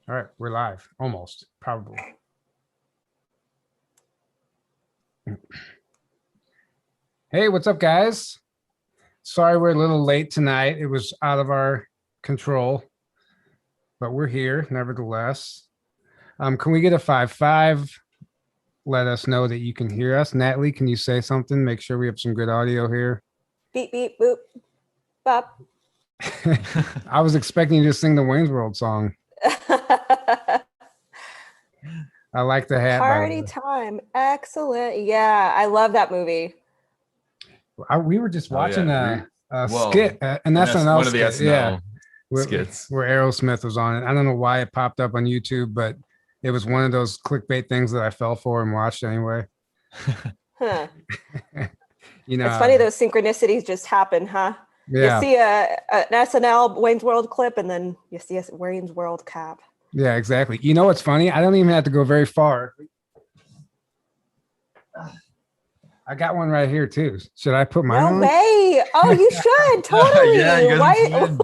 All right, we're live, almost, probably. Hey, what's up, guys? Sorry we're a little late tonight. It was out of our control, but we're here nevertheless. Can we get a 5-5? Let us know that you can hear us. Natly, can you say something? Make sure we have some good audio here. Beep, beep, boop, bop. I was expecting you to sing the Wayne's World song. I like the hat. Party time. Excellent. Yeah, I love that movie. We were just watching a skit, an SNL SNL one of the skit. SNL Yeah. skits. Where Aerosmith was on it. I don't know why it popped up on YouTube, but it was one of those clickbait things that I fell for and watched anyway. Huh. You know, it's funny those synchronicities just happen, huh? Yeah. You see an SNL Wayne's World clip, and then you see a Wayne's World cap. Yeah, exactly. You know what's funny? I don't even have to go very far. I got one right here too. Should I put mine on? No way! Oh, you should totally. Yeah, you guys Why?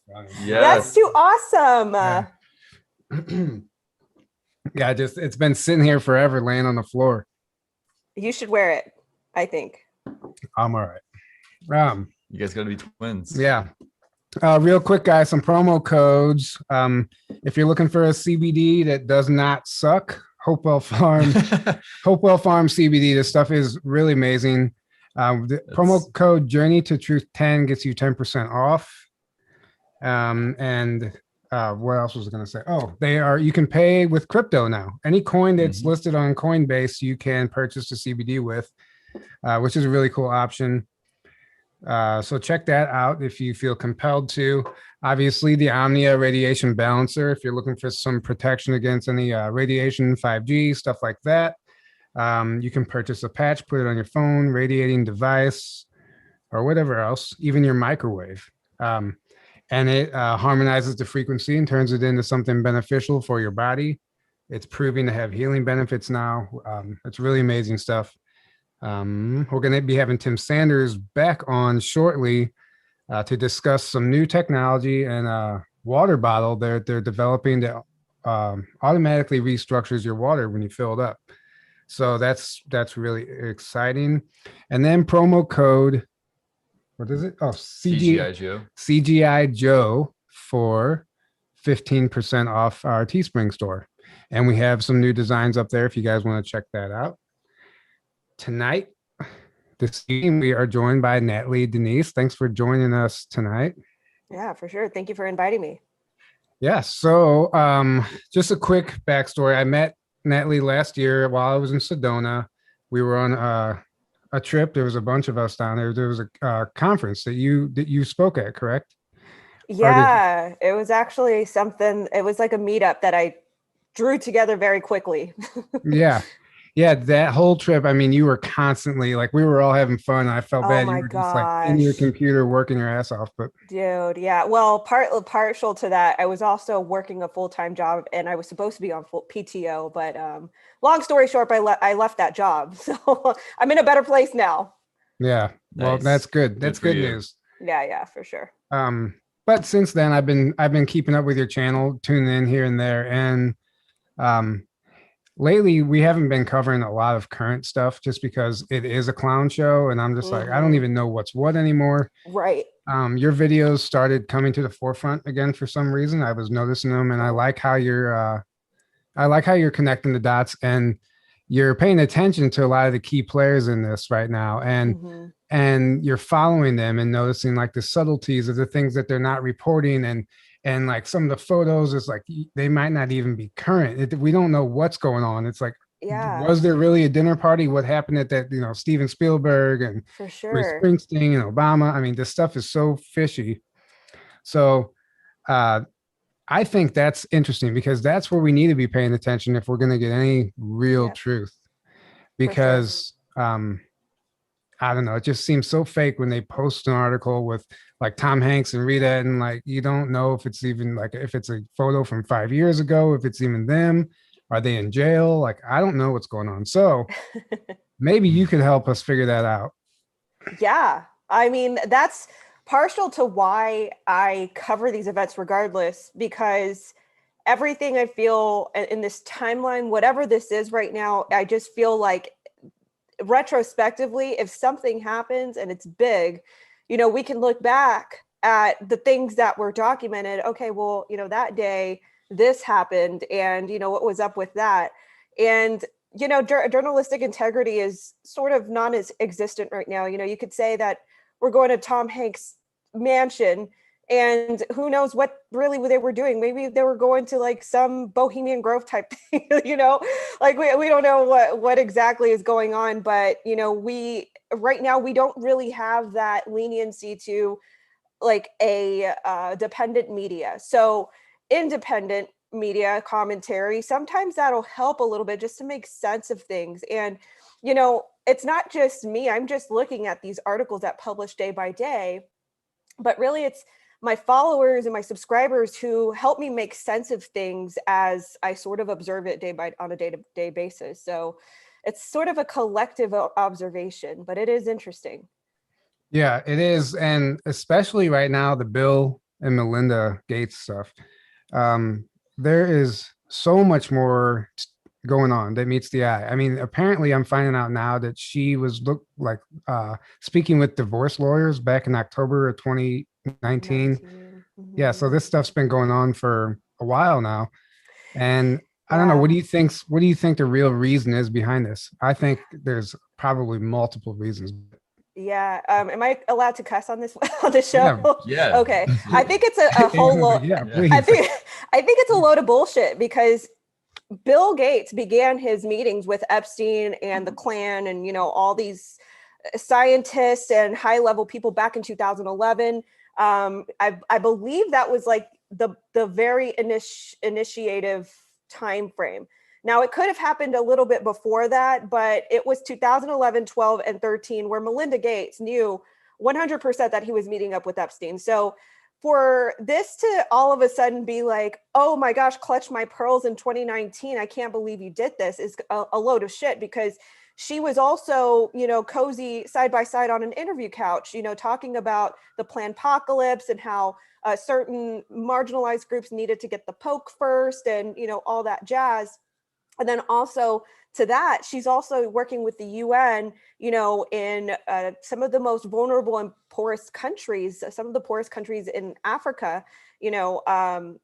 That's That's too awesome. Yeah, it's been sitting here forever, laying on the floor. You should wear it, I think. I'm all right. You guys gotta be twins. Yeah. Real quick, guys, some promo codes. If you're looking for a CBD that does not suck, Hopewell Farm CBD. This stuff is really amazing. The promo code Journey to Truth 10 gets you 10% off. And what else was I going to say? Oh, you can pay with crypto now. Any coin that's listed on Coinbase, you can purchase the CBD with, which is a really cool option. So check that out if you feel compelled to. Obviously, the Omnia radiation balancer, if you're looking for some protection against any radiation, 5G, stuff like that. You can purchase a patch, put it on your phone, radiating device, or whatever else, even your microwave. And it harmonizes the frequency and turns it into something beneficial for your body. It's proving to have healing benefits now. It's really amazing stuff. We're going to be having Tim Sanders back on shortly to discuss some new technology and a water bottle they're developing that automatically restructures your water when you fill it up. So that's really exciting. And then promo code, what is it? Oh, CGI Joe for 15% off our Teespring store. And we have some new designs up there if you guys want to check that out. Tonight, this evening, we are joined by Natly Denise. Thanks for joining us tonight. Yeah, for sure. Thank you for inviting me. Yeah. So just a quick backstory. I met Natly last year while I was in Sedona. We were on a trip. There was a bunch of us down there. There was a conference that you spoke at, correct? Yeah, it was actually something. It was like a meetup that I drew together very quickly. Yeah, that whole trip. I mean, you were constantly like, we were all having fun. I felt bad. You were just like in your computer working your ass off. But dude, yeah. Well, partial to that, I was also working a full-time job, and I was supposed to be on full PTO. But long story short, I left that job, so I'm in a better place now. Yeah, well, nice. That's good. That's good news. Yeah, for sure. But since then, I've been keeping up with your channel, tuning in here and there, and lately we haven't been covering a lot of current stuff just because it is a clown show, and I'm just like, I don't even know what's what anymore. Right. Your videos started coming to the forefront again for some reason. I was noticing them, and I like how you're connecting the dots, and you're paying attention to a lot of the key players in this right now, and you're following them and noticing like the subtleties of the things that they're not reporting, and like some of the photos is like they might not even be current. We don't know what's going on. It's like, was there really a dinner party? What happened at that, Steven Spielberg and for sure Bruce Springsteen and Obama? I mean, this stuff is so fishy. So I think that's interesting because that's where we need to be paying attention if we're going to get any real truth. Because I don't know, it just seems so fake when they post an article with like Tom Hanks and Rita, and like you don't know if it's even like if it's a photo from 5 years ago, if it's even them. Are they in jail? Like, I don't know what's going on. So maybe you could help us figure that out. Yeah. I mean, that's partial to why I cover these events regardless, because everything I feel in this timeline, whatever this is right now, I just feel like retrospectively, if something happens and it's big, we can look back at the things that were documented. Okay, well, that day this happened, and what was up with that. And journalistic integrity is sort of non-existent right now. You could say that we're going to Tom Hanks' mansion, and who knows what really they were doing. Maybe they were going to like some Bohemian Grove type thing, like we don't know what exactly is going on, but right now we don't really have that leniency to like a dependent media. So independent media commentary, sometimes that'll help a little bit just to make sense of things. And it's not just me, I'm just looking at these articles that publish day by day, but really it's my followers and my subscribers who help me make sense of things as I sort of observe it on a day-to-day basis. So it's sort of a collective observation, but it is interesting. Yeah, it is. And especially right now, the Bill and Melinda Gates stuff. There is so much more going on that meets the eye. I mean, apparently I'm finding out now that she was speaking with divorce lawyers back in October of 2019. Mm-hmm. Yeah, so this stuff's been going on for a while now. And I don't know, what do you think the real reason is behind this? I think there's probably multiple reasons. Yeah. Am I allowed to cuss on this show? Yeah. Okay. I think it's a whole load. Yeah, please. I think it's a load of bullshit, because Bill Gates began his meetings with Epstein and the Klan and all these scientists and high level people back in 2011. I believe that was like the very initiative time frame. Now, it could have happened a little bit before that, but it was 2011, 12, and 13 where Melinda Gates knew 100% that he was meeting up with Epstein. So for this to all of a sudden be like, oh my gosh, clutch my pearls in 2019, I can't believe you did this, is a load of shit, because she was also, cozy side by side on an interview couch, talking about the planned apocalypse and how certain marginalized groups needed to get the poke first and, all that jazz. And then also to that, she's also working with the UN, in some of the most vulnerable and poorest countries, some of the poorest countries in Africa, and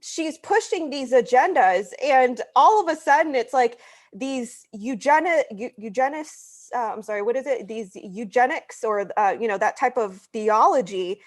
she's pushing these agendas. And all of a sudden, it's like these eugenics, these eugenics or, that type of theology.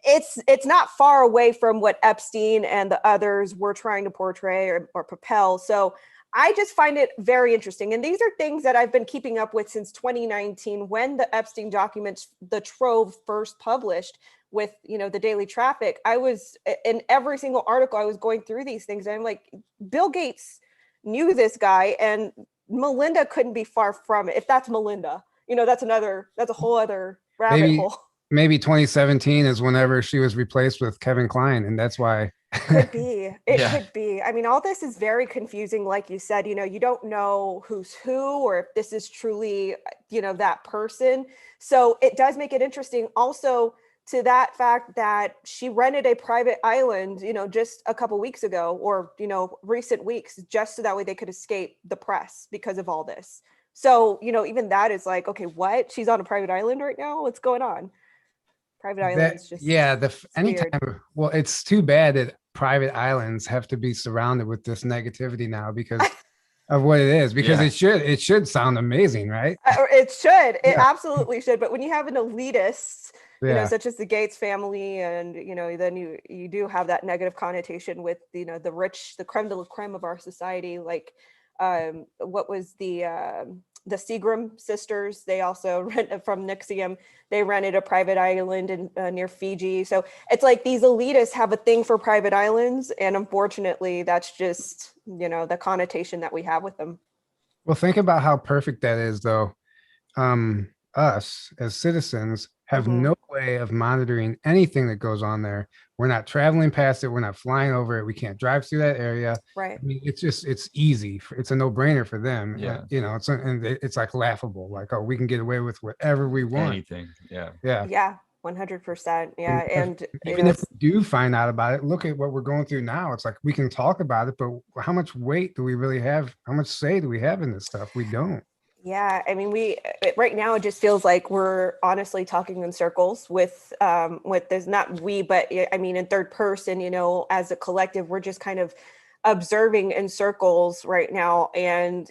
It's not far away from what Epstein and the others were trying to portray or propel. So I just find it very interesting. And these are things that I've been keeping up with since 2019, when the Epstein documents, the trove, first published with, the Daily Traffic. I was in every single article, I was going through these things. And I'm like, Bill Gates knew this guy, and Melinda couldn't be far from it. If that's Melinda, that's a whole other rabbit hole. Maybe 2017 is whenever she was replaced with Kevin Kline, and that's why. Could be. It could be. I mean, all this is very confusing. Like you said, you don't know who's who, or if this is truly, that person. So it does make it interesting. Also, to that fact that she rented a private island, just a couple weeks ago, or, recent weeks, just so that way they could escape the press because of all this. So, even that is like, okay, what? She's on a private island right now? What's going on? Private islands, well, it's too bad that private islands have to be surrounded with this negativity now because of what it is, because it should sound amazing, right? It should. It absolutely should. But when you have an elitist, such as the Gates family, and then you do have that negative connotation with the rich, the creme de la creme of our society, like what was the Seagram sisters. They also rented from Nixium. They rented a private island in near Fiji. So it's like these elitists have a thing for private islands. And unfortunately, that's just, the connotation that we have with them. Well, think about how perfect that is, though. Us as citizens have no way of monitoring anything that goes on there. We're not traveling past it. We're not flying over it. We can't drive through that area. Right. I mean, it's easy. It's a no-brainer for them. Yeah. It's like laughable. Like, oh, we can get away with whatever we want. Anything. Yeah. Yeah. Yeah. 100%. Yeah. And even if we do find out about it, look at what we're going through now. It's like we can talk about it, but how much weight do we really have? How much say do we have in this stuff? We don't. Yeah, I mean, right now it just feels like we're honestly talking in circles with there's not we, but I mean, in third person, as a collective, we're just kind of observing in circles right now. And,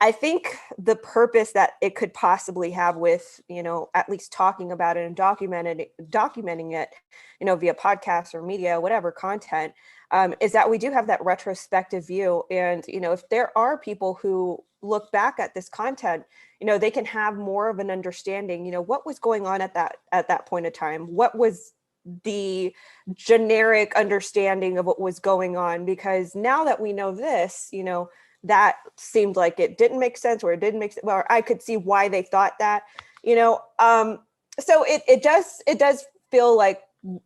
I think the purpose that it could possibly have with, at least talking about it and documenting it, via podcasts or media, whatever content, is that we do have that retrospective view. And, if there are people who look back at this content, they can have more of an understanding, what was going on at that point of time, what was the generic understanding of what was going on, because now that we know this, that seemed like it didn't make sense, or it didn't make sense, or I could see why they thought that, so it does feel like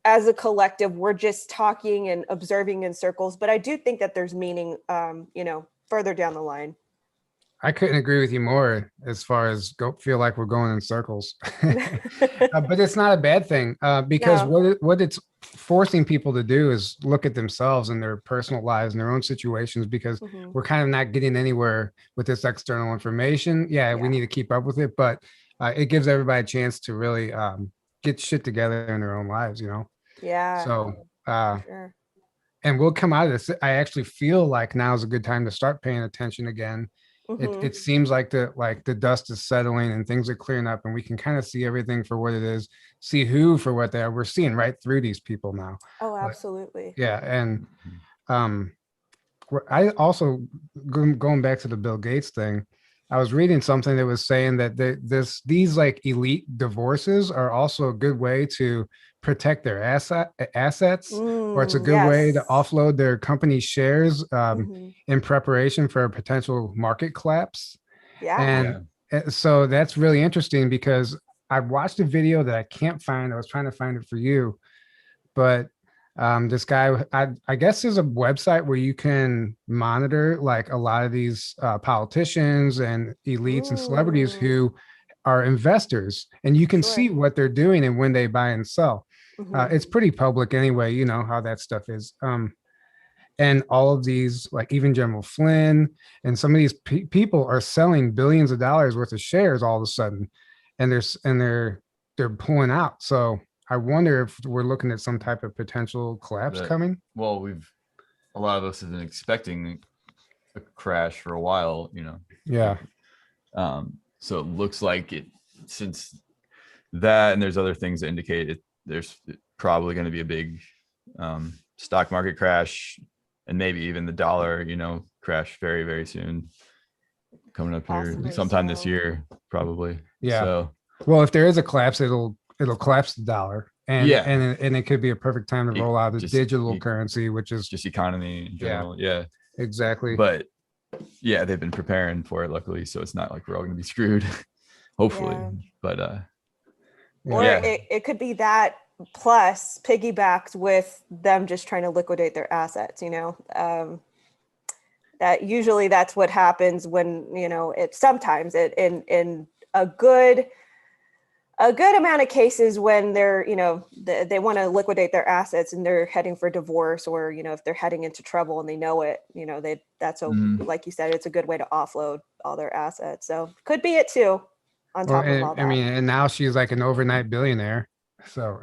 as a collective, we're just talking and observing in circles, but I do think that there's meaning, further down the line. I couldn't agree with you more as far as feel like we're going in circles, but it's not a bad thing because what it's forcing people to do is look at themselves and their personal lives and their own situations, because we're kind of not getting anywhere with this external information. Yeah, we need to keep up with it, but it gives everybody a chance to really get shit together in their own lives, Yeah. So, sure. And we'll come out of this. I actually feel like now is a good time to start paying attention again. It seems like the dust is settling and things are clearing up, and we can kind of see everything for what it is, see who for what they are. We're seeing right through these people now. Oh, absolutely. Yeah. And I also, going back to the Bill Gates thing, I was reading something that was saying that these like elite divorces are also a good way to protect their assets, or it's a good way to offload their company shares in preparation for a potential market collapse. And so that's really interesting, because I watched a video that I can't find. I was trying to find it for you, but this guy, I guess there's a website where you can monitor like a lot of these politicians and elites and celebrities who are investors, and you can see what they're doing and when they buy and sell. It's pretty public anyway, you know how that stuff is. And all of these, like even General Flynn and some of these people are selling billions of dollars worth of shares all of a sudden, and they're pulling out. So I wonder if we're looking at some type of potential collapse coming. Well, a lot of us have been expecting a crash for a while, Yeah. So it looks like since that, and there's other things that indicate there's probably going to be a big stock market crash, and maybe even the dollar, crash very, very soon, coming up here sometime this year, probably. Yeah. So, well, if there is a collapse, it'll collapse the dollar, and it could be a perfect time to roll out a digital currency, which is just economy in general. Yeah, exactly. But yeah, they've been preparing for it, luckily, so it's not like we're all going to be screwed, hopefully. But it could be that plus piggybacked with them just trying to liquidate their assets, that usually that's what happens when, sometimes in a good amount of cases when they're, they want to liquidate their assets and they're heading for divorce, or, if they're heading into trouble and they know it, like you said, it's a good way to offload all their assets. So could be it too. On top of all that. I mean, and now she's like an overnight billionaire. So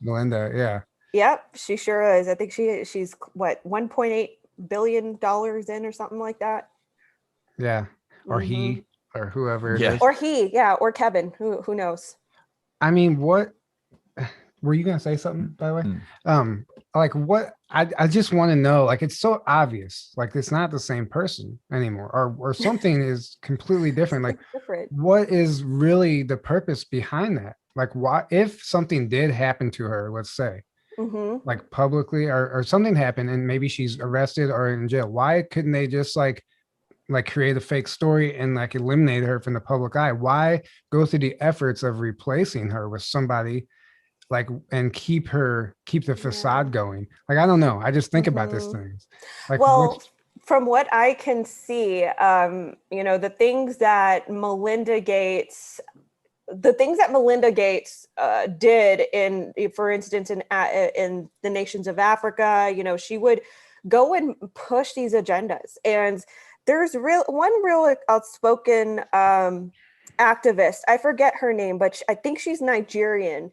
Melinda, Yep, she sure is. I think she's what, $1.8 billion in or something like that. Yeah, or he, or whoever it is. Or he, or Kevin. Who knows? I mean, what were you gonna say something, by the way? Like what I just want to know, like it's so obvious, like it's not the same person anymore, or something is completely different. Like what is really the purpose behind that? Like why, if something did happen to her, let's say, like publicly, or something happened and maybe she's arrested or in jail, why couldn't they just like create a fake story and like eliminate her from the public eye? Why go through the efforts of replacing her with somebody like, and keep the facade going? Like, I don't know. I just think about these things. Like, well, from what I can see, the things that Melinda Gates the things that Melinda Gates did for instance, in the nations of Africa, she would go and push these agendas. And there's one real outspoken activist. I forget her name, but I think she's Nigerian.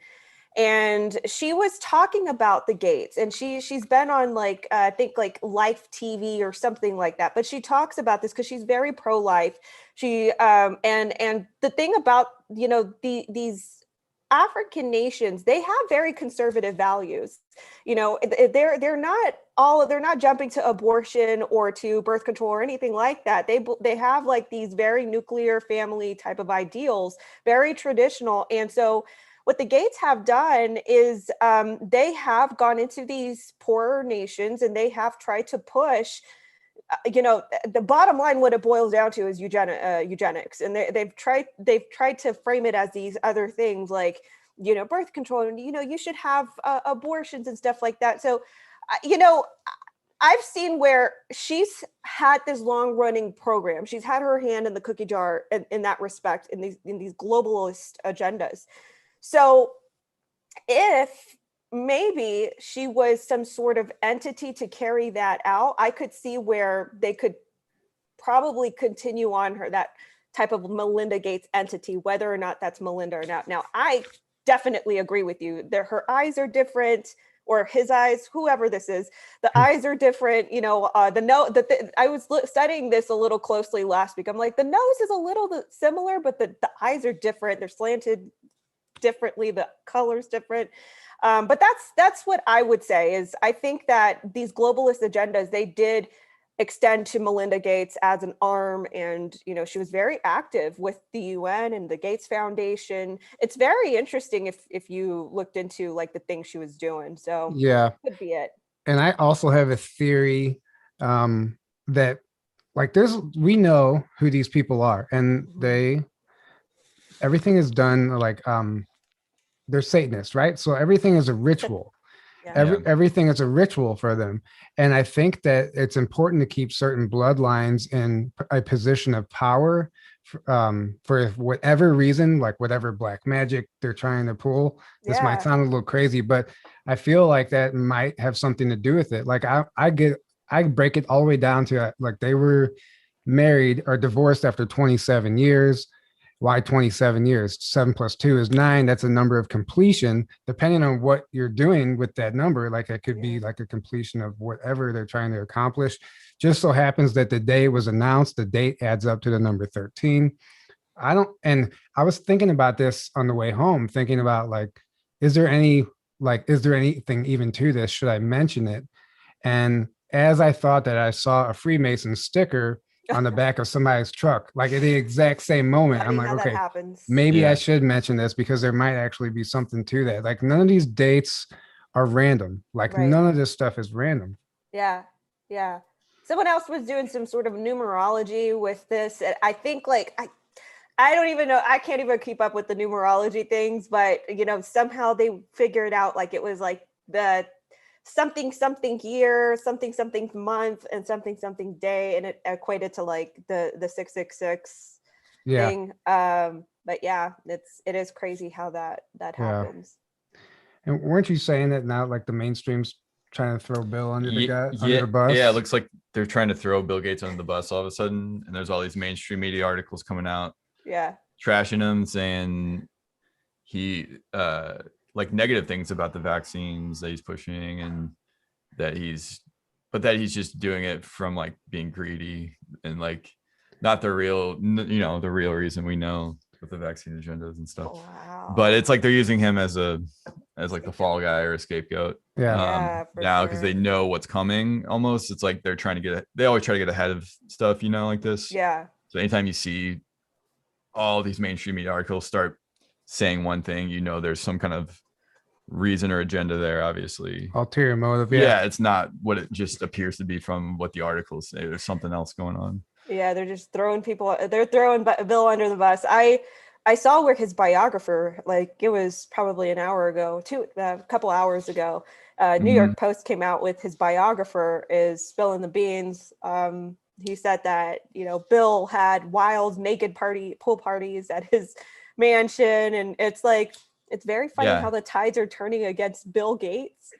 And she was talking about the Gates, and she's been on I think Life TV or something like that. But she talks about this because she's very pro-life. She and the thing about these African nations, they have very conservative values. They're not jumping to abortion or to birth control or anything like that. They have these very nuclear family type of ideals, very traditional. And so what the Gates have done is they have gone into these poorer nations and they have tried to push, the bottom line, what it boils down to is eugenics. And they've tried to frame it as these other things like, birth control, and, you should have abortions and stuff like that. So, I've seen where she's had this long running program. She's had her hand in the cookie jar in that respect, in these globalist agendas. So if maybe she was some sort of entity to carry that out, I could see where they could probably continue on that type of Melinda Gates entity, whether or not that's Melinda or not. Now, I definitely agree with you. Her eyes are different, or his eyes, whoever this is, the eyes are different. I was studying this a little closely last week. I'm like, the nose is a little similar, but the eyes are different. They're slanted differently, the color's different. But that's what I would say is I think that these globalist agendas, they did extend to Melinda Gates as an arm, and she was very active with the UN and the Gates Foundation. It's very interesting if you looked into the things she was doing. So yeah, could be it. And I also have a theory that we know who these people are, and everything is done they're Satanists, right? So everything is a ritual. Everything is a ritual for them. And I think that it's important to keep certain bloodlines in a position of power for whatever reason, whatever black magic they're trying to pull. This might sound a little crazy, but I feel like that might have something to do with it. I break it all the way down to they were married or divorced after 27 years. Why 27 years? 7 + 2 is 9. That's a number of completion, depending on what you're doing with that number. It could be a completion of whatever they're trying to accomplish. Just so happens that the day was announced, the date adds up to the number 13. And I was thinking about this on the way home, thinking about is there anything even to this? Should I mention it? And as I thought that, I saw a Freemason sticker on the back of somebody's truck, at the exact same moment. I'm like, okay, maybe I should mention this because there might actually be something to that. None of these dates are random. None of this stuff is random. Yeah. Someone else was doing some sort of numerology with this. I think I don't even know. I can't even keep up with the numerology things, but somehow they figured out it was the something year, something month, and something day, and it equated to the 666 thing. But yeah, it is crazy how that happens. And weren't you saying that now the mainstream's trying to throw Bill under the bus? Yeah, it looks like they're trying to throw Bill Gates under the bus all of a sudden, and there's all these mainstream media articles coming out trashing him, saying he negative things about the vaccines that he's pushing, and that he's just doing it from being greedy and not the real reason we know with the vaccine agendas and stuff. Wow. But it's they're using him as the fall guy or a scapegoat. Yeah. Now because they know what's coming. Almost it's they're trying to they always try to get ahead of stuff, like this. Yeah. So anytime you see all these mainstream media articles start saying one thing, there's some kind of reason or agenda there, obviously. Ulterior motive. Yeah, it's not what it just appears to be from what the articles say. There's something else going on. Yeah, they're just throwing Bill under the bus. I saw where his biographer, it was probably an hour ago, a couple hours ago, New York Post came out with his biographer is spilling the beans. He said that, Bill had wild naked pool parties at his mansion, and it's like it's very funny Yeah. how the tides are turning against Bill Gates.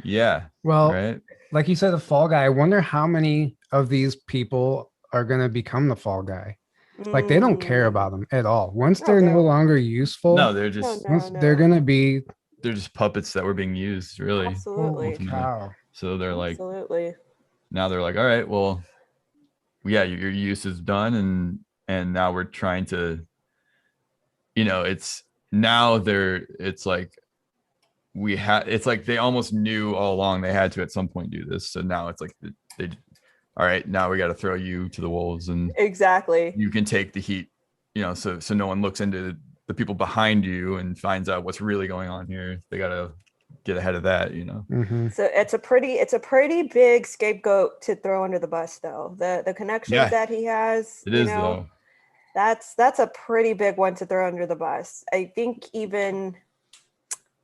Yeah. Well, Right. like you said, the fall guy. I wonder how many of these people are going to become the fall guy. Like they don't care about them at all. Once No, they're they no don't. longer useful, No, they're just No, once they're no. going to be, they're just puppets that were being used, really. Absolutely. holy cow. So they're like, Absolutely. now they're like, all right, well, yeah, your use is done, and now we're trying to, it's now it's like it's like they almost knew all along they had to at some point do this. So now it's like they all right, now we got to throw you to the wolves, and Exactly. you can take the heat, so no one looks into the people behind you and finds out what's really going on here. They got to get ahead of that, Mhm. So it's a pretty big scapegoat to throw under the bus, though. The connections that he has, It is though. that's a pretty big one to throw under the bus. I think even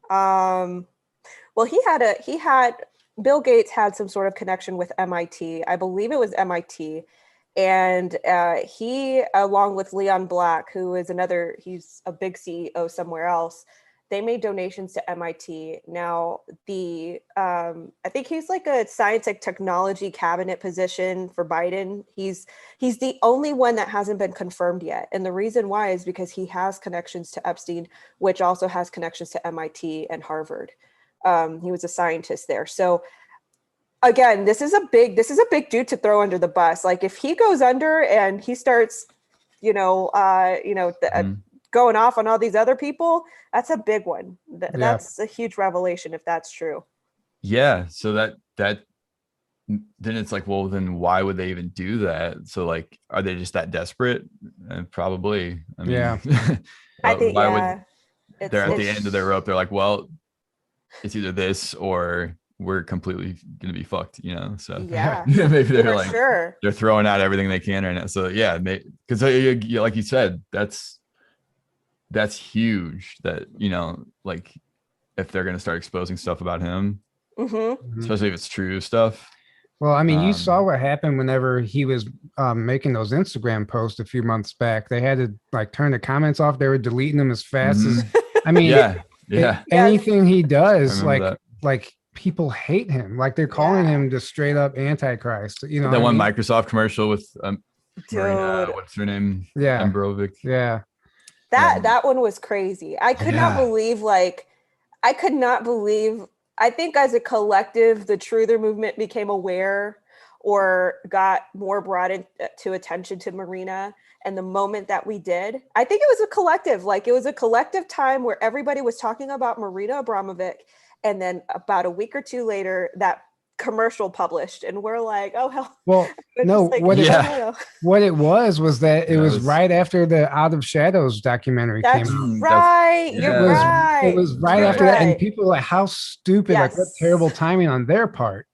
well, Bill Gates had some sort of connection with MIT. I believe it was MIT. And he, along with Leon Black, who is he's a big CEO somewhere else, they made donations to MIT. Now, I think he's like a science and technology cabinet position for Biden. He's the only one that hasn't been confirmed yet. And the reason why is because he has connections to Epstein, which also has connections to MIT and Harvard. He was a scientist there. So again, this is a big dude to throw under the bus. Like if he goes under and he starts, going off on all these other people, that's a big one. That's a huge revelation if that's true. Yeah. So that then it's like, well, then why would they even do that? So like, are they just that desperate? Probably. I mean, Yeah. I think they're at the end of their rope. They're like, well, it's either this or we're completely going to be fucked, so yeah, maybe they're for like, sure. they're throwing out everything they can right now. So yeah, because like you said, that's huge that, like if they're going to start exposing stuff about him, especially if it's true stuff. Well, I mean, you saw what happened whenever he was making those Instagram posts a few months back. They had to like turn the comments off. They were deleting them as fast as, I mean, anything he does, like people hate him. Like they're calling him the straight up Antichrist. That one Microsoft commercial with Dude, what's her name? Yeah. Embrovic. Yeah. That one was crazy. I could not believe I think as a collective, the truther movement became aware or got more brought into attention to Marina. And the moment that we did, I think it was a collective time where everybody was talking about Marina Abramovic. And then about a week or two later, that commercial published, and we're like, oh hell. Well, no, like, what it was that it was right after the Out of Shadows documentary came out. Right. You're right. It was right after that. And people were like, how stupid, like what terrible timing on their part.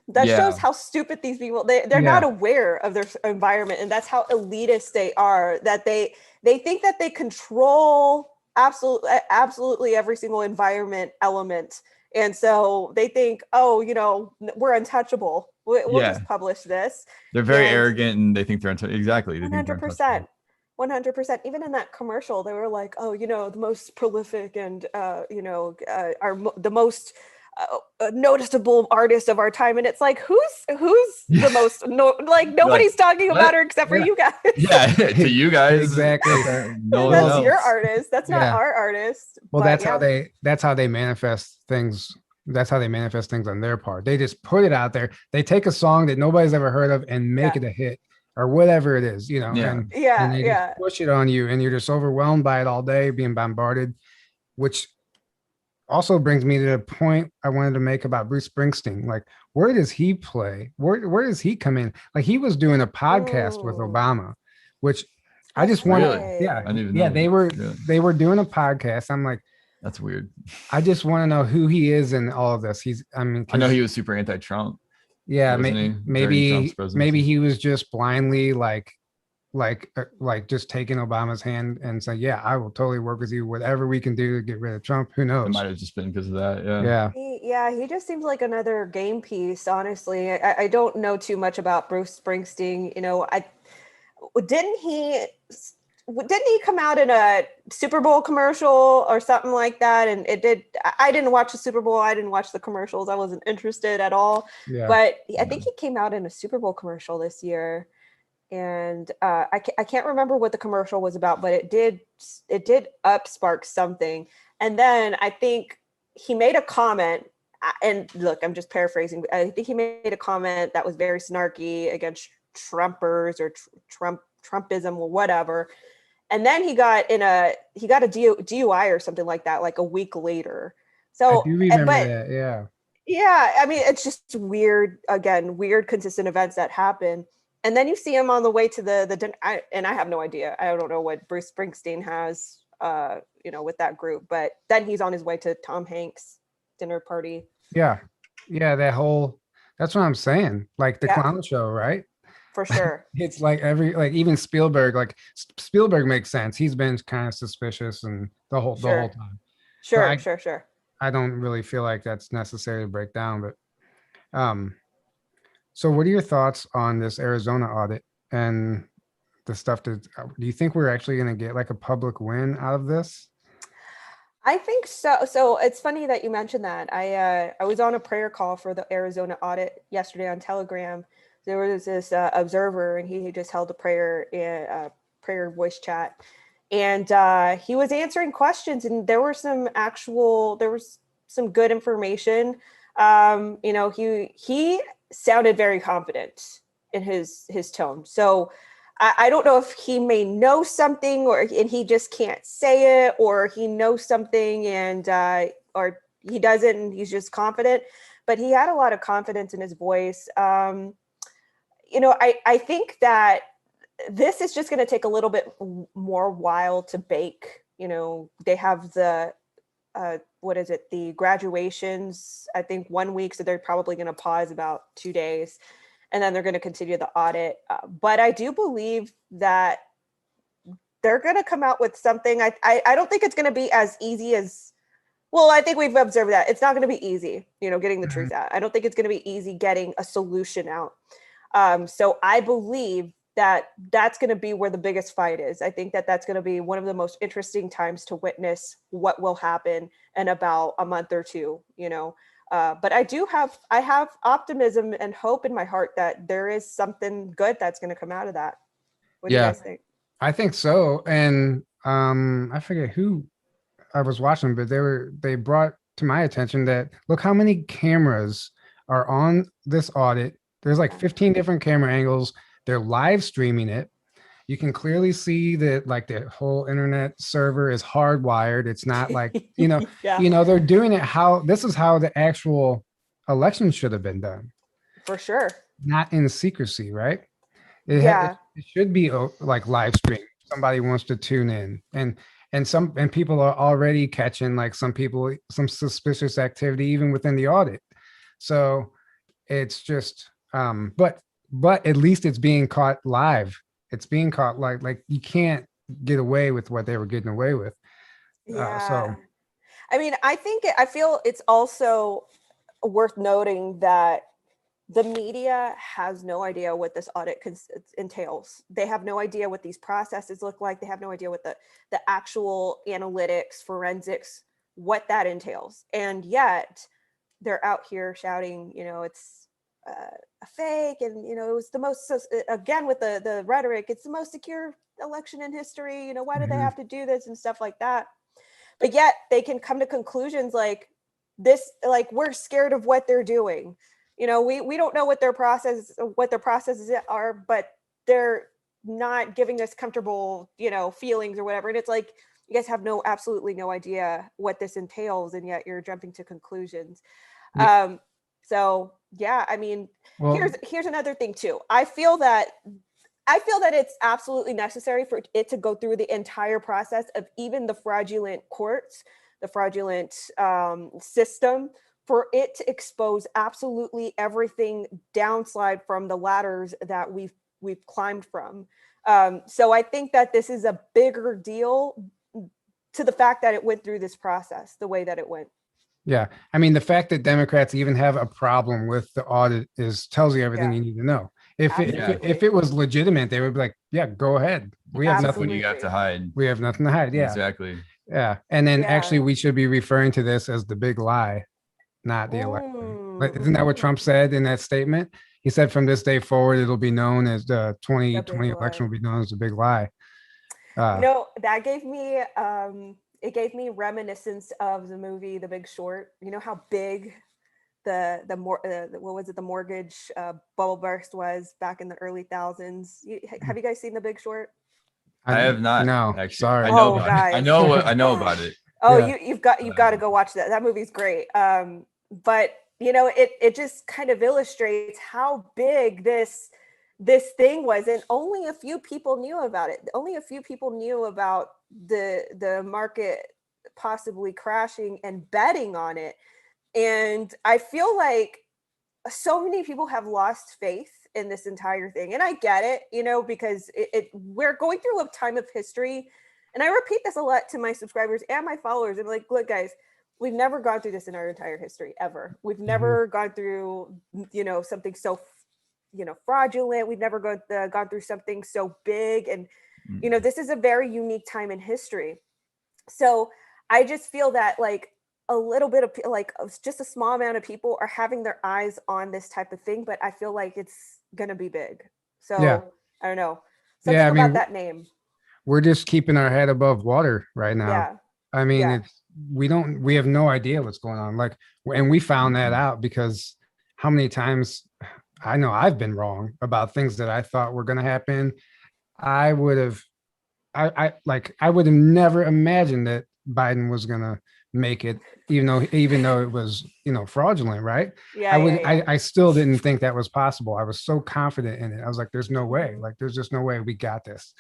That shows how stupid these people, they're not aware of their environment. And that's how elitist they are, that they think that they control absolutely every single environment element. And so they think, oh, we're untouchable. We'll just publish this. They're very arrogant and they think they're untouchable. Exactly. 100%. 100%. Even in that commercial, they were like, oh, the most prolific and, are the most noticeable artist of our time. And it's like, who's the most, nobody's talking about her except for you guys. Yeah, to you guys. Exactly. That's your artist. That's not our artist. Well, that's how they manifest things. That's how they manifest things on their part. They just put it out there. They take a song that nobody's ever heard of and make it a hit or whatever it is, and they just push it on you and you're just overwhelmed by it all day, being bombarded, which also brings me to the point I wanted to make about Bruce Springsteen. Like, where does he play? Where does he come in? Like, he was doing a podcast with Obama, which I just wanted. Really? I didn't even know. They were doing a podcast. I'm like, that's weird. I just want to know who he is in all of this. I know he was super anti-Trump. Yeah, maybe he was just blindly like just taking Obama's hand and saying, yeah, I will totally work with you, whatever we can do to get rid of Trump. Who knows? It might have just been because of that. He just seems like another game piece, honestly. I don't know too much about Bruce Springsteen. didn't he come out in a Super Bowl commercial or something like that? And I didn't watch the Super Bowl. I didn't watch the commercials. I wasn't interested at all. Yeah. But I think he came out in a Super Bowl commercial this year. And I can't remember what the commercial was about, but it did spark something. And then I think he made a comment, and look, I'm just paraphrasing. I think he made a comment that was very snarky against Trumpers or Trumpism or whatever. And then he got a DUI or something like that, like a week later. So I do remember that. Yeah. Yeah. I mean, it's just weird, again, weird consistent events that happen. And then you see him on the way to the and I have no idea. I don't know what Bruce Springsteen has, with that group, but then he's on his way to Tom Hanks' dinner party. Yeah. Yeah. That's what I'm saying. Like the clown show, right? For sure. It's like even Spielberg, Spielberg makes sense. He's been kind of suspicious and the whole time. Sure. I don't really feel like that's necessary to break down, but so what are your thoughts on this Arizona audit and the stuff do you think we're actually going to get like a public win out of this? I think so. So it's funny that you mentioned that. I was on a prayer call for the Arizona audit yesterday on Telegram. There was this observer, and he just held a prayer voice chat, and he was answering questions, and there was some good information. He sounded very confident in his tone. So I don't know if he may know something, and he just can't say it, or he knows something and or he doesn't, and he's just confident. But he had a lot of confidence in his voice. I think that this is just going to take a little bit more while to bake. They have the the graduations, I think 1 week. So they're probably going to pause about 2 days, and then they're going to continue the audit. But I do believe that they're going to come out with something. I don't think it's going to be as easy as, well, I think we've observed that it's not going to be easy, getting the truth out. I don't think it's going to be easy getting a solution out. So I believe that that's going to be where the biggest fight is. I think that that's going to be one of the most interesting times to witness what will happen in about a month or two, but I have optimism and hope in my heart that there is something good that's going to come out of that. What do you guys think? I think so. And I forget who I was watching, but they brought to my attention that look how many cameras are on this audit. There's like 15 different camera angles. They're live streaming it. You can clearly see that like the whole internet server is hardwired. It's not like, they're doing it this is how the actual election should have been done. For sure. Not in secrecy, right? It should be like live stream. Somebody wants to tune in and people are already catching like some suspicious activity even within the audit. So it's just, but at least it's being caught live. It's being caught like you can't get away with what they were getting away with. I mean, I feel it's also worth noting that the media has no idea what this audit entails. They have no idea what these processes look like. They have no idea what the actual analytics, forensics, what that entails. And yet they're out here shouting, it's a fake, and it was the most, again with the rhetoric, it's the most secure election in history, why do they have to do this and stuff like that. But yet they can come to conclusions like this, like we're scared of what they're doing. We don't know what their processes are, but they're not giving us comfortable feelings or whatever. And it's like, you guys have absolutely no idea what this entails, and yet you're jumping to conclusions. So yeah, I mean, here's another thing too. I feel that it's absolutely necessary for it to go through the entire process of even the fraudulent courts, the fraudulent system, for it to expose absolutely everything downslide from the ladders that we've climbed from. So I think that this is a bigger deal to the fact that it went through this process the way that it went. Yeah. I mean, the fact that Democrats even have a problem with the audit tells you everything you need to know. Absolutely. it was legitimate, they would be like, yeah, go ahead. We have Stuff when nothing. you got to hide. We have nothing to hide. Yeah. Exactly. Yeah. And then actually Yeah. we should be referring to this as the big lie, not the election. But isn't that what Mm. Trump said in that statement? He said from this day forward, it'll be known as the The big 2020 election lie. will be known as the big lie. That gave me it gave me reminiscence of the movie The Big Short. You know how big what was it, the mortgage bubble burst was back in the early thousands. Have you guys seen The Big Short? I have not No, actually. sorry. I know Oh, about guys. it. I know about it. Oh, Yeah. you've got to go watch that. That movie's great. But it just kind of illustrates how big this thing was, and only a few people knew about it. Only a few people knew about the market possibly crashing and betting on it. And I feel like so many people have lost faith in this entire thing. And I get it, because we're going through a time of history. And I repeat this a lot to my subscribers and my followers. I'm like, look, guys, we've never gone through this in our entire history ever. We've never gone through, something so, fraudulent. We've never gone through something so big. And, this is a very unique time in history. So I just feel that like a little bit of just a small amount of people are having their eyes on this type of thing, but I feel like it's gonna be big. So Yeah. I don't know. Yeah, Something I mean, about that name. we're just keeping our head above water right now. Yeah. I mean, Yeah. we have no idea what's going on. Like, and we found that out because how many times I know I've been wrong about things that I thought were going to happen. I would have, I would have never imagined that Biden was going to make it, even though it was, fraudulent, right? Yeah. Yeah. I still didn't think that was possible. I was so confident in it. I was like, there's no way, like, there's just no way we got this.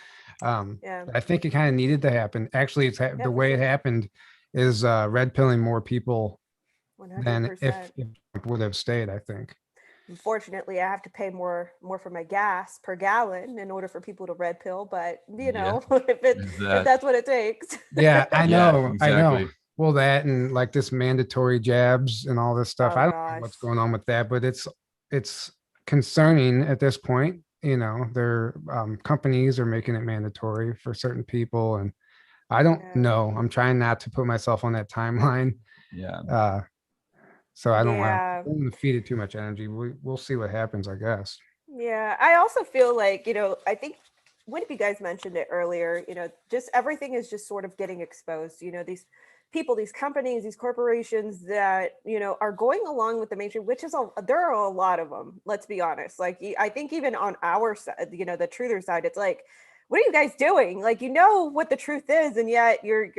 Yeah. I think it kind of needed to happen. Actually, the for way it sure. happened is red pilling more people than 100%. if Trump would have stayed, I think. Unfortunately, I have to pay more for my gas per gallon in order for people to red pill, but if that's what it takes. Yeah, I know. Exactly. I know. Well, that and like this mandatory jabs and all this stuff. Oh, I don't know what's going on with that, but it's concerning at this point. Their companies are making it mandatory for certain people, and I don't know. I'm trying not to put myself on that timeline. Yeah. So I don't want to feed it too much energy. We'll see what happens, I guess. Yeah, I also feel like, I think one of you guys mentioned it earlier, just everything is just sort of getting exposed. These people, these companies, these corporations that, are going along with the mainstream, which is there are a lot of them, let's be honest. Like, I think even on our side, the truther side, it's like, what are you guys doing? Like, what the truth is, and yet you're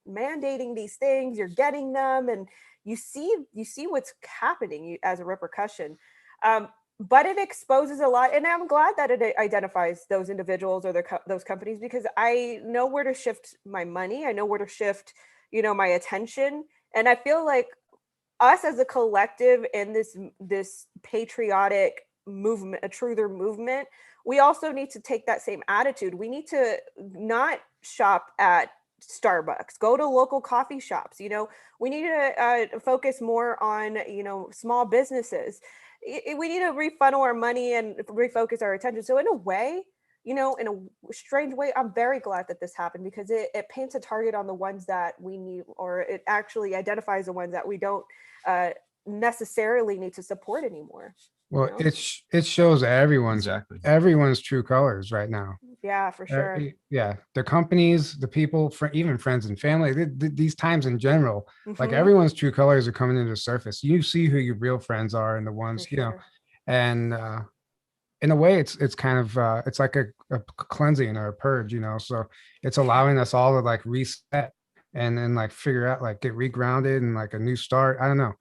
mandating these things, you're getting them, and you see what's happening as a repercussion. But it exposes a lot, and I'm glad that it identifies those individuals or those companies, because I know where to shift my money. I know where to shift, my attention, and I feel like us as a collective in this patriotic movement, a truther movement, we also need to take that same attitude. We need to not shop at Starbucks, go to local coffee shops. We need to focus more on, small businesses. We need to refunnel our money and refocus our attention. So in a way, in a strange way, I'm very glad that this happened, because it paints a target on the ones that we need, or it actually identifies the ones that we don't necessarily need to support anymore. Well, it shows everyone's true colors right now. Yeah, for sure. Yeah, the companies, the people, even friends and family, these times in general, like Mhm. everyone's true colors are coming into the surface. You see who your real friends are and the ones, For sure. and in a way it's kind of it's like a cleansing or a purge, so it's allowing us all to like reset and then like figure out, like get regrounded and like a new start. I don't know.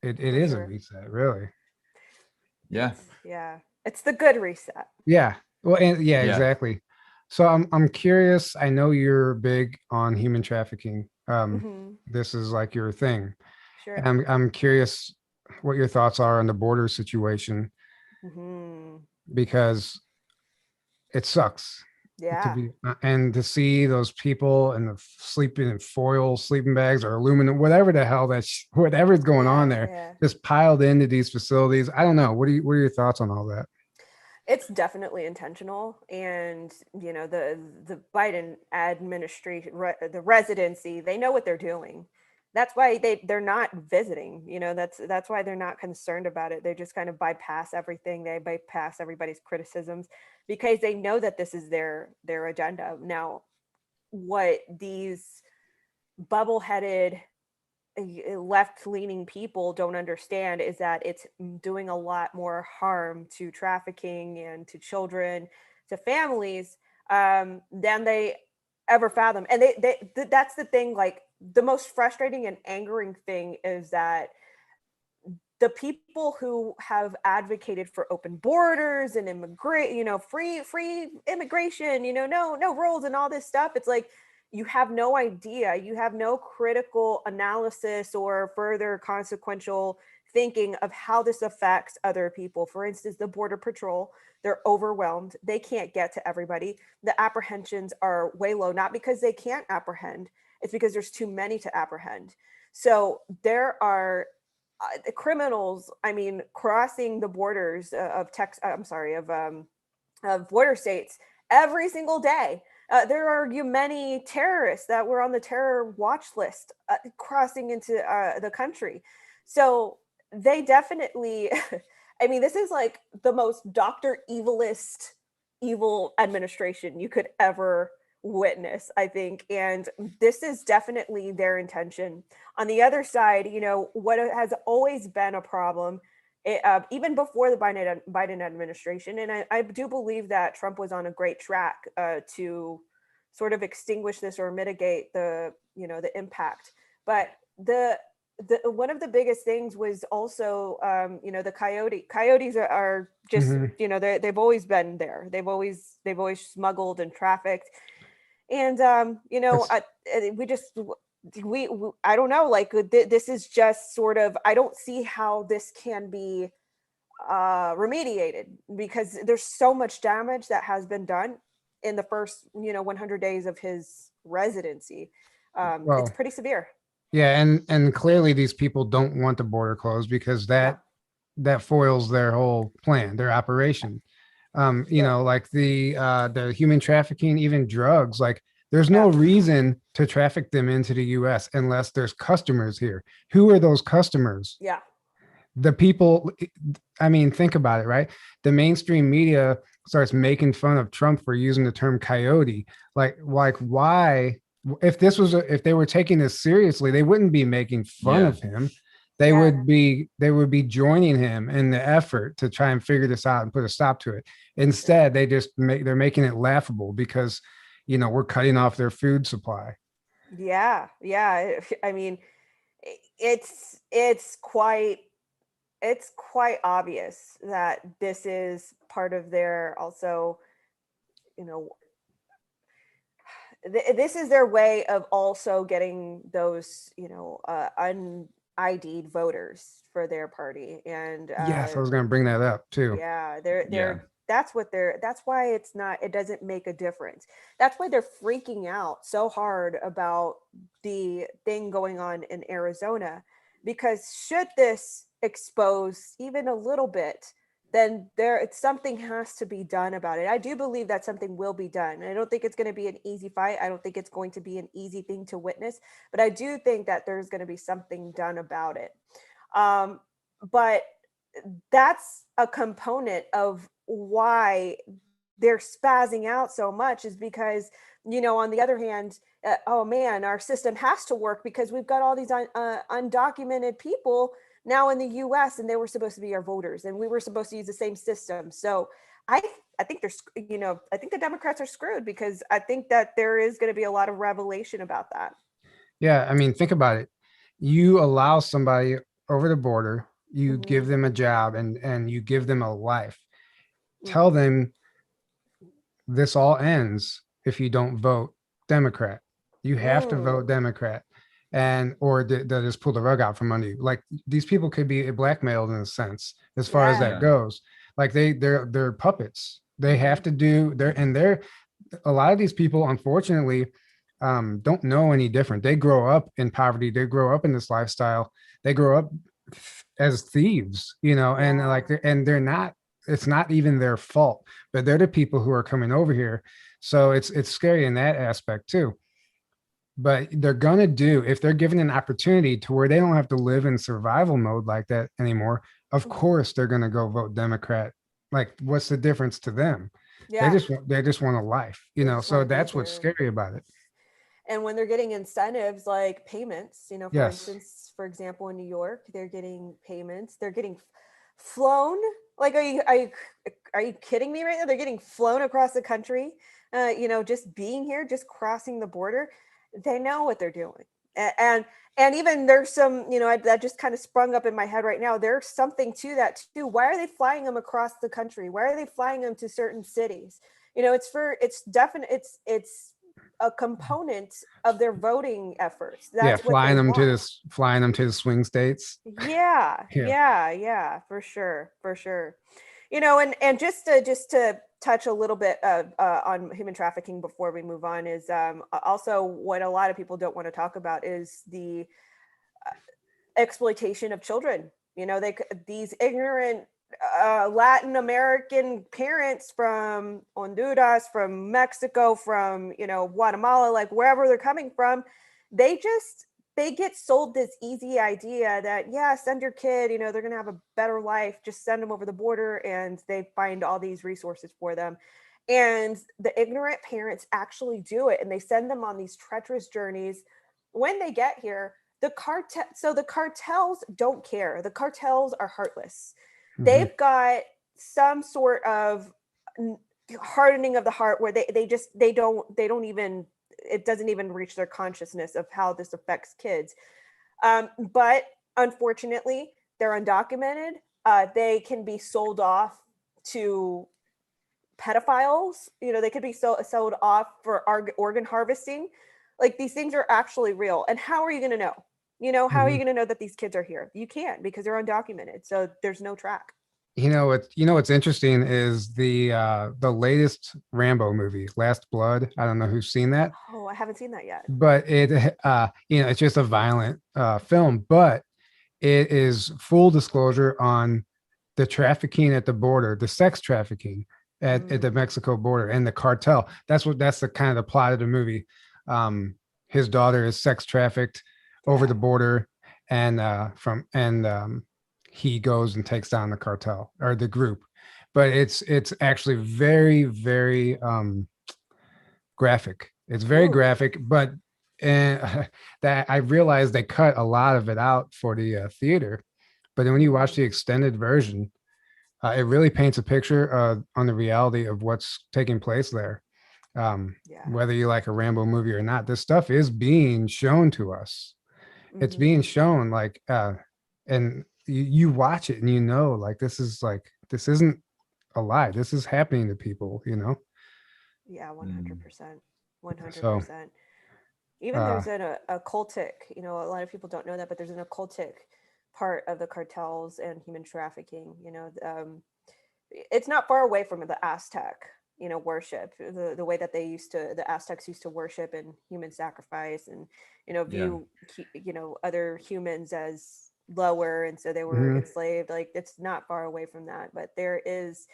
It is a reset, really. Yeah. It's the good reset. Yeah. Well, and exactly. So I'm curious. I know you're big on human trafficking. This is like your thing. Sure. And I'm curious what your thoughts are on the border situation, because it sucks. Yeah. And to see those people and the sleeping in foil sleeping bags or aluminum, whatever the hell whatever's going on there, Yeah. just piled into these facilities. I don't know. What are your thoughts on all that? It's definitely intentional, and the Biden administration, the residency, they know what they're doing. That's why they're not visiting. That's why they're not concerned about it. They just kind of bypass everything. They bypass everybody's criticisms because they know that this is their agenda. Now, what these bubble-headed left-leaning people don't understand is that it's doing a lot more harm to trafficking and to children, to families, than they ever fathom. And that's the thing. Like, the most frustrating and angering thing is that the people who have advocated for open borders and immigrate, free immigration, no rules and all this stuff, it's like, you have no idea, you have no critical analysis or further consequential thinking of how this affects other people. For instance, the border patrol, they're overwhelmed, they can't get to everybody, the apprehensions are way low, not because they can't apprehend, it's because there's too many to apprehend. So there are the criminals, crossing the borders of Texas, of border states every single day. There are many terrorists that were on the terror watch list crossing into the country. So they definitely, this is like the most Dr. Evilist evil administration you could ever witness, I think. And this is definitely their intention. On the other side, what has always been a problem, even before the Biden administration, and I do believe that Trump was on a great track to sort of extinguish this or mitigate the impact. But the one of the biggest things was also the coyotes are just they've always been there. They've always smuggled and trafficked. And I don't know, like, this is just sort of, I don't see how this can be remediated, because there's so much damage that has been done in the first 100 days of his residency. It's pretty severe. Yeah, and clearly these people don't want the border closed, because that foils their whole plan, their operation. Like the human trafficking, even drugs, like there's no reason to traffic them into the US unless there's customers here. Who are those customers? Yeah. The people, think about it, right? The mainstream media starts making fun of Trump for using the term coyote. Like why? If they were taking this seriously, they wouldn't be making fun of him. They would be joining him in the effort to try and figure this out and put a stop to it. Instead, they're making it laughable because we're cutting off their food supply. Yeah. It's quite obvious that this is part of their, also, this is their way of also getting those un-ID'd voters for their party. And yes, I was going to bring that up too. Yeah, that's why it doesn't make a difference. That's why they're freaking out so hard about the thing going on in Arizona, because should this expose even a little bit, then something has to be done about it. I do believe that something will be done. I don't think it's going to be an easy fight. I don't think it's going to be an easy thing to witness, but I do think that there's going to be something done about it. But that's a component of why they're spazzing out so much, is because, on the other hand, oh man, our system has to work because we've got all these undocumented people now in the US, and they were supposed to be our voters, and we were supposed to use the same system. So I think I think the Democrats are screwed, because I think that there is going to be a lot of revelation about that. Yeah, think about it. You allow somebody over the border, you give them a job, and you give them a life. Tell them this all ends if you don't vote Democrat. You have to vote Democrat, or they'll just pull the rug out from under you. Like, these people could be blackmailed in a sense, as far as that goes. Like they're puppets. They have to do a lot of these people, unfortunately, don't know any different. They grow up in poverty. They grow up in this lifestyle. They grow up as thieves, and and they're not, it's not even their fault, but they're the people who are coming over here. So it's scary in that aspect too. But they're going to do, if they're given an opportunity to where they don't have to live in survival mode like that anymore, of course they're going to go vote Democrat. Like, what's the difference to them? Yeah. They just want a life, so that's what's scary about it. And when they're getting incentives like payments, for Yes. instance, for example, in New York, they're getting payments, they're getting flown. Like, are you kidding me right now? They're getting flown across the country, just being here, just crossing the border. They know what they're doing. And even there's some, that just kind of sprung up in my head right now. There's something to that too. Why are they flying them across the country? Why are they flying them to certain cities? It's a component of their voting efforts. That's flying them to the swing states. Yeah, for sure. And just to touch a little bit on human trafficking before we move on is also what a lot of people don't want to talk about is the exploitation of children. These ignorant Latin American parents from Honduras, from Mexico, from Guatemala, like wherever they're coming from, they get sold this easy idea that send your kid, they're gonna have a better life, just send them over the border, and they find all these resources for them. And the ignorant parents actually do it, and they send them on these treacherous journeys. When they get here, the cartels don't care. The cartels are heartless. They've got some sort of hardening of the heart where they don't even, it doesn't even reach their consciousness of how this affects kids. But unfortunately, they're undocumented. They can be sold off to pedophiles. They could be sold off for organ harvesting. Like, these things are actually real. And how are you going to know? How are you going to know that these kids are here? You can't, because they're undocumented. So there's no track. What's interesting is the latest Rambo movie, Last Blood. I don't know who's seen that. Oh, I haven't seen that yet. But it it's just a violent film, but it is full disclosure on the trafficking at the border, the sex trafficking at the Mexico border, and the cartel. That's the kind of the plot of the movie. His daughter is sex trafficked over the border, and he goes and takes down the cartel or the group. But it's actually very, very graphic. It's very graphic, but that I realized they cut a lot of it out for the theater. But then when you watch the extended version, it really paints a picture on the reality of what's taking place there. Whether you like a Rambo movie or not, this stuff is being shown to us. It's being shown, like, and you watch it and like, this isn't a lie. This is happening to people, Yeah, 100%. 100%. Even there's an occultic, a lot of people don't know that, but there's an occultic part of the cartels and human trafficking. It's not far away from the Aztec, worship, the way that the Aztecs used to worship and human sacrifice, and view other humans as lower, and so they were enslaved. Like, it's not far away from that, but there is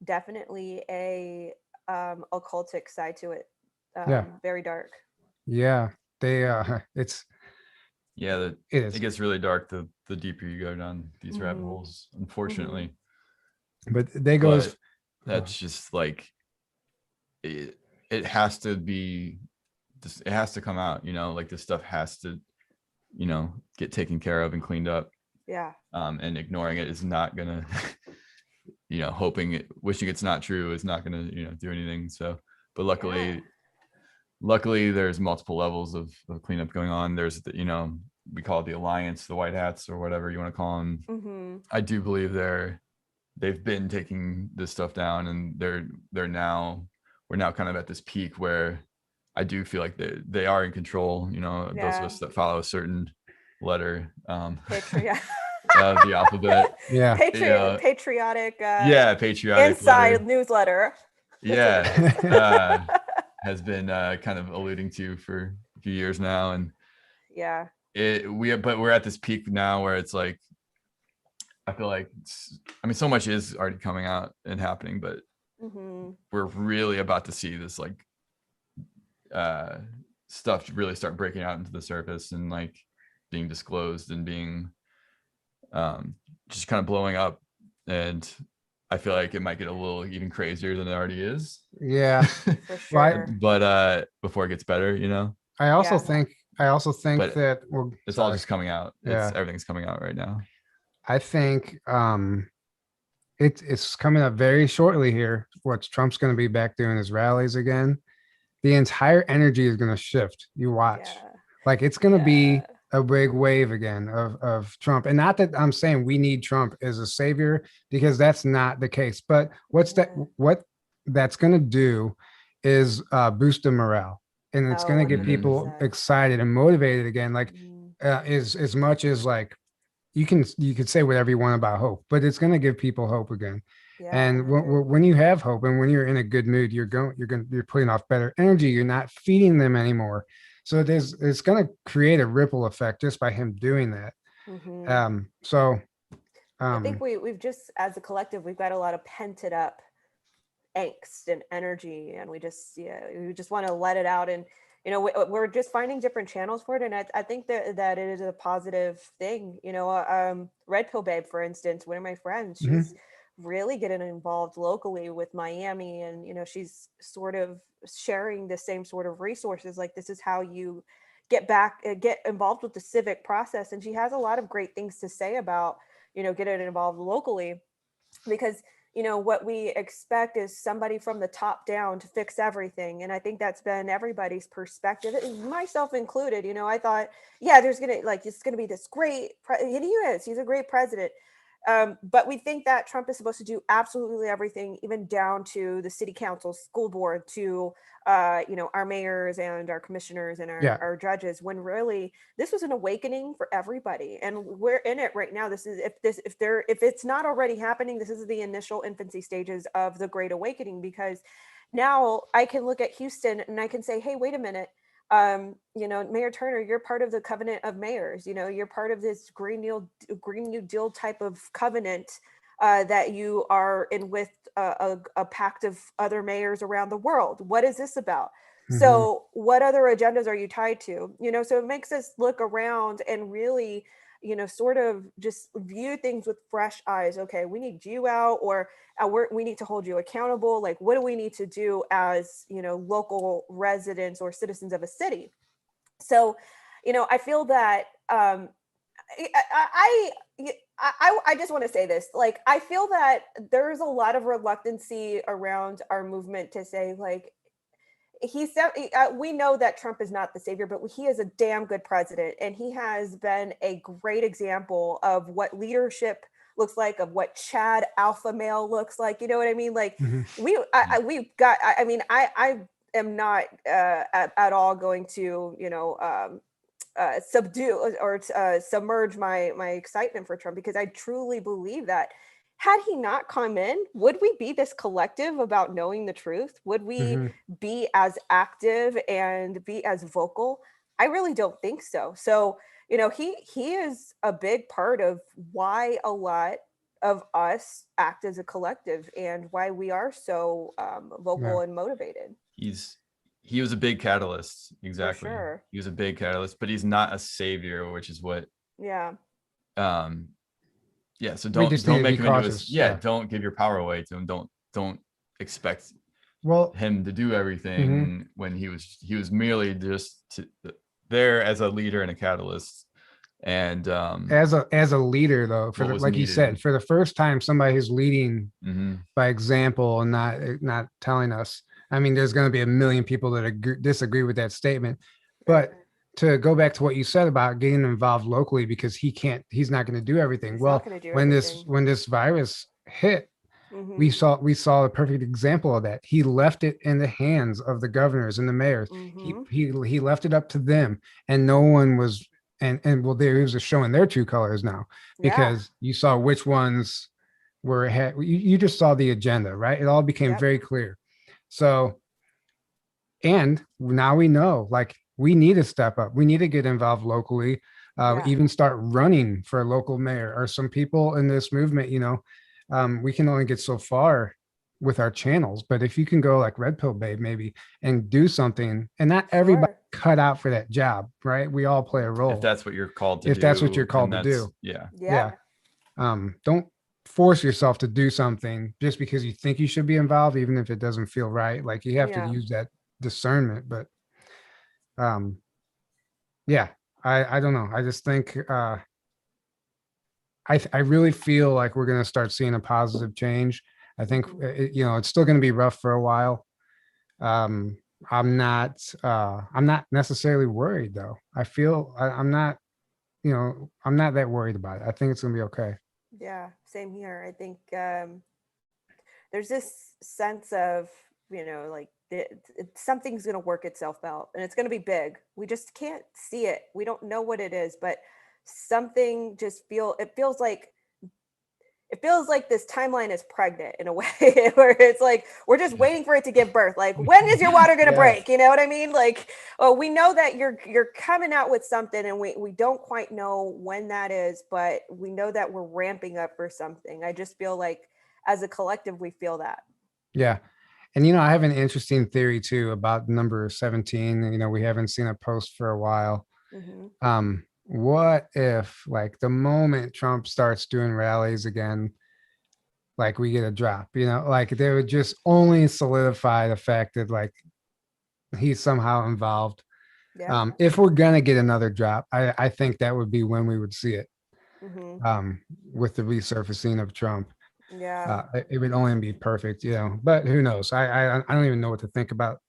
definitely a occultic side to it. Very dark. It gets really dark the deeper you go down these rabbit holes, unfortunately. But that's just like, it has to be, it has to come out, like, this stuff has to get taken care of and cleaned up. And ignoring it is not gonna wishing it's not true is not gonna do anything. So, but luckily there's multiple levels of cleanup going on. There's we call it the Alliance, the White Hats, or whatever you want to call them. I do believe they've been taking this stuff down, and we're now kind of at this peak where I do feel like they are in control. Those of us that follow a certain letter of the alphabet. Patriotic. Patriotic inside letter. newsletter. has been kind of alluding to for a few years now. And Yeah. but we're at this peak now where it's like, I feel like so much is already coming out and happening, but we're really about to see this like stuff really start breaking out into the surface and like being disclosed and being just kind of blowing up. And I feel like it might get a little even crazier than it already is. Yeah. For sure. But before it gets better, I also Yeah. think But that it's all just coming out. Yeah. Everything's coming out right now. I think it's coming up very shortly here. What Trump's going to be back doing his rallies again. The entire energy is going to shift. You watch. Yeah. Like it's going to be a big wave again of Trump. And not that I'm saying we need Trump as a savior, because that's not the case. But what that's going to do is boost the morale. And it's going to get people 100%. excited and motivated again. Like as much as like you could say whatever you want about hope, but it's going to give people hope again. Yeah, And when you have hope and when you're in a good mood, you're putting off better energy. You're not feeding them anymore. So it's going to create a ripple effect just by him doing that. I think we've just, as a collective, we've got a lot of pent up angst and energy, and we just want to let it out. And we're just finding different channels for it, and I think that it is a positive thing. Red Pill Babe, for instance, one of my friends, she's really getting involved locally with Miami, and she's sort of sharing the same sort of resources, like this is how you get involved with the civic process. And she has a lot of great things to say about getting involved locally, because what we expect is somebody from the top down to fix everything. And I think that's been everybody's perspective, myself included. I thought, it's going to be this great, he's a great president. But we think that Trump is supposed to do absolutely everything, even down to the city council, school board, to our mayors and our commissioners and our judges, when really this was an awakening for everybody, and we're in it right now. This is if it's not already happening, this is the initial infancy stages of the Great Awakening, because now I can look at Houston and I can say, hey, wait a minute. Mayor Turner, you're part of the covenant of mayors. You're part of this Green New Deal type of covenant that you are in with a pact of other mayors around the world. What is this about? So what other agendas are you tied to? So it makes us look around and really, sort of just view things with fresh eyes. Okay, we need you out, or we need to hold you accountable. Like, what do we need to do as, local residents or citizens of a city? So, I feel that I just want to say this. Like, I feel that there's a lot of reluctancy around our movement to say, like, we know that Trump is not the savior, but he is a damn good president, and he has been a great example of what leadership looks like, of what Chad alpha male looks like. You know what I mean? Like I am not at all going to subdue or submerge my excitement for Trump, because I truly believe that had he not come in, would we be this collective about knowing the truth? Would we be as active and be as vocal? I really don't think so. So, he is a big part of why a lot of us act as a collective and why we are so vocal and motivated. He was a big catalyst. Exactly. For sure. He was a big catalyst, but he's not a savior, which is what. So don't make him into don't give your power away to him. Don't expect him to do everything when he was merely just there as a leader and a catalyst. And as a leader, though, like you said, for the first time, somebody who's leading by example and not telling us. I mean, there's going to be a million people that disagree with that statement, but to go back to what you said about getting involved locally, because he's not going to do everything. When this virus hit, we saw a perfect example of that. He left it in the hands of the governors and the mayors. He left it up to them, and no one was, and there he was showing their true colors now, because you saw which ones were you just saw the agenda, right? It all became very clear. So And now we know, like, we need to step up. We need to get involved locally, Yeah. even start running for a local mayor or some people in this movement. We can only get so far with our channels, but if you can go like Red Pill Babe maybe and do something, and not everybody Sure. cut out for that job, right? We all play a role. If that's what you're called to If do, that's what you're then called to that's, do. yeah. Yeah. Don't force yourself to do something just because you think you should be involved, even if it doesn't feel right. Like, you have to Yeah. use that discernment. But um yeah, I don't know. I just think I really feel like we're going to start seeing a positive change. I think it's still going to be rough for a while. um I'm not necessarily worried though. I feel I'm not, I'm not that worried about it. I think it's going to be okay. Yeah, same here. I think there's this sense of, like something's going to work itself out and it's going to be big. We just can't see it. We don't know what it is, but something just it feels like this timeline is pregnant in a way where it's like we're just waiting for it to give birth. Like, when is your water going to Yeah. break? You know what I mean? Like, oh, we know that you're coming out with something, and we don't quite know when that is, but we know that we're ramping up for something. I just feel like as a collective we feel that. Yeah. And I have an interesting theory too about number 17. We haven't seen a post for a while. What if, like, the moment Trump starts doing rallies again, like, we get a drop, like they would just only solidify the fact that, like, he's somehow involved. Yeah. If we're gonna get another drop, I think that would be when we would see it. With the resurfacing of Trump. Yeah. It would only be perfect, but who knows? I don't even know what to think about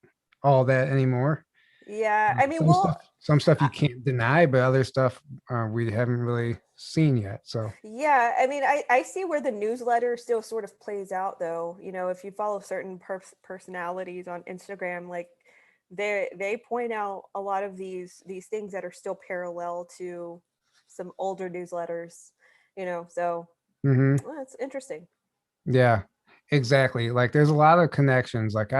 all that anymore. Yeah. I mean, well, Some stuff you can't deny, but other stuff we haven't really seen yet. So yeah, I mean, I see where the newsletter still sort of plays out, though. If you follow certain personalities on Instagram, like they point out a lot of these things that are still parallel to some older newsletters. So well, it's interesting. yeah, exactly. Like, there's a lot of connections. Like